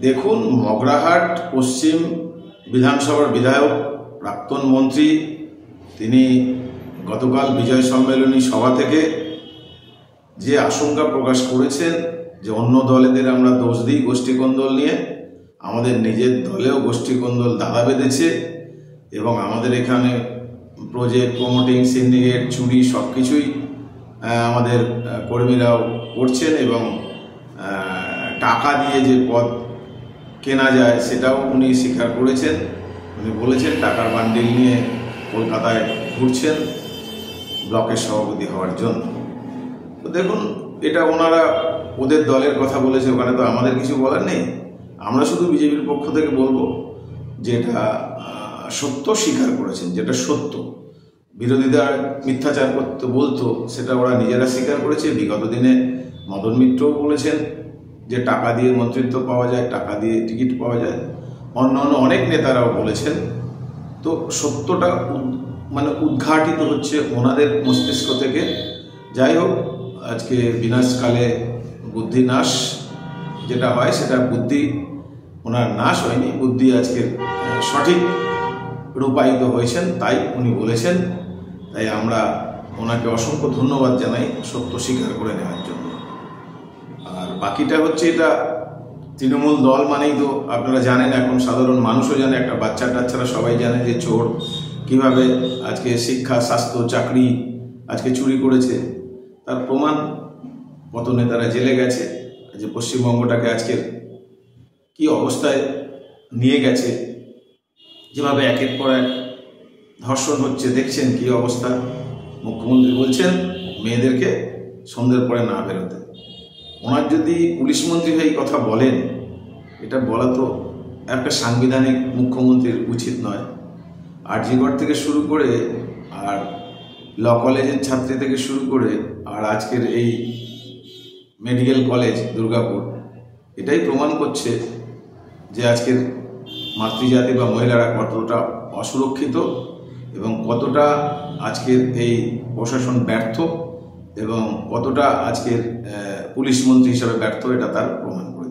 দেখুন, মগরাহাট পশ্চিম বিধানসভার বিধায়ক প্রাক্তন মন্ত্রী তিনি গতকাল বিজয় সম্মেলনী সভা থেকে যে আশঙ্কা প্রকাশ করেছেন যে অন্য দলেদের আমরা দোষ দিই গোষ্ঠীকন্দল নিয়ে, আমাদের নিজের দলেও গোষ্ঠীকন্দল দাদা বেঁধেছে এবং আমাদের এখানে প্রজেক্ট প্রমোটিং সিন্ডিকেট চুরি সব কিছুই আমাদের কর্মীরাও করছেন এবং টাকা দিয়ে যে পদ কেনা যায় সেটাও উনি স্বীকার করেছেন। উনি বলেছেন টাকার বান্ডিল নিয়ে কলকাতায় ঘুরছেন ব্লকের সভাপতি হওয়ার জন্য। তো দেখুন, এটা ওনারা ওদের দলের কথা বলেছে, ওখানে তো আমাদের কিছু বলার নেই। আমরা শুধু বিজেপির পক্ষ থেকে বলবো যেটা সত্য স্বীকার করেছেন, যেটা সত্য বিরোধীরা মিথ্যাচার করতে বলতো সেটা ওরা নিজেরা স্বীকার করেছে। বিগত দিনে মদন মিত্রও বলেছেন যে টাকা দিয়ে মন্ত্রিত্ব পাওয়া যায়, টাকা দিয়ে টিকিট পাওয়া যায়, অন্য অনেক নেতারাও বলেছেন। তো সত্যটা উদ্ঘাটিত হচ্ছে ওনাদের মস্তিষ্ক থেকে। যাই হোক, আজকে বিনাশকালে বুদ্ধি নাশ যেটা হয় সেটা বুদ্ধি ওনার নাশ হয়নি, বুদ্ধি আজকে সঠিক রূপায়িত হয়েছেন, তাই উনি বলেছেন। তাই আমরা ওনাকে অসংখ্য ধন্যবাদ জানাই সত্য স্বীকার করে নেওয়ার জন্য। আর বাকিটা হচ্ছে, এটা তৃণমূল দল মানেই তো আপনারা জানেন, এখন সাধারণ মানুষও জানে, একটা বাচ্চা টাচ্চারা সবাই জানে যে চোর কিভাবে আজকে শিক্ষা স্বাস্থ্য চাকরি আজকে চুরি করেছে। তার প্রমাণ কত নেতারা জেলে গেছে, যে পশ্চিমবঙ্গটাকে আজকের কি অবস্থায় নিয়ে গেছে, যেভাবে একের পর এক ধর্ষণ হচ্ছে দেখছেন কি অবস্থা। মুখ্যমন্ত্রী বলছেন মেয়েদেরকে সন্ধ্যের পরে না বেরোতে। ওনার যদি পুলিশ মন্ত্রী হয়ে এই কথা বলেন, এটা বলা তো একটা সাংবিধানিক মুখ্যমন্ত্রীর উচিত নয়। আরজিগড় থেকে শুরু করে আর ল কলেজের ছাত্রী থেকে শুরু করে আর আজকের এই মেডিকেল কলেজ দুর্গাপুর, এটাই প্রমাণ করছে যে আজকের মাতৃজাতি বা মহিলারা কতটা অসুরক্ষিত এবং কতটা আজকের এই প্রশাসন ব্যর্থ এবং কতটা আজকের পুলিশ মন্ত্রী হিসাবে ব্যর্থ, এটা তার প্রমাণ করে।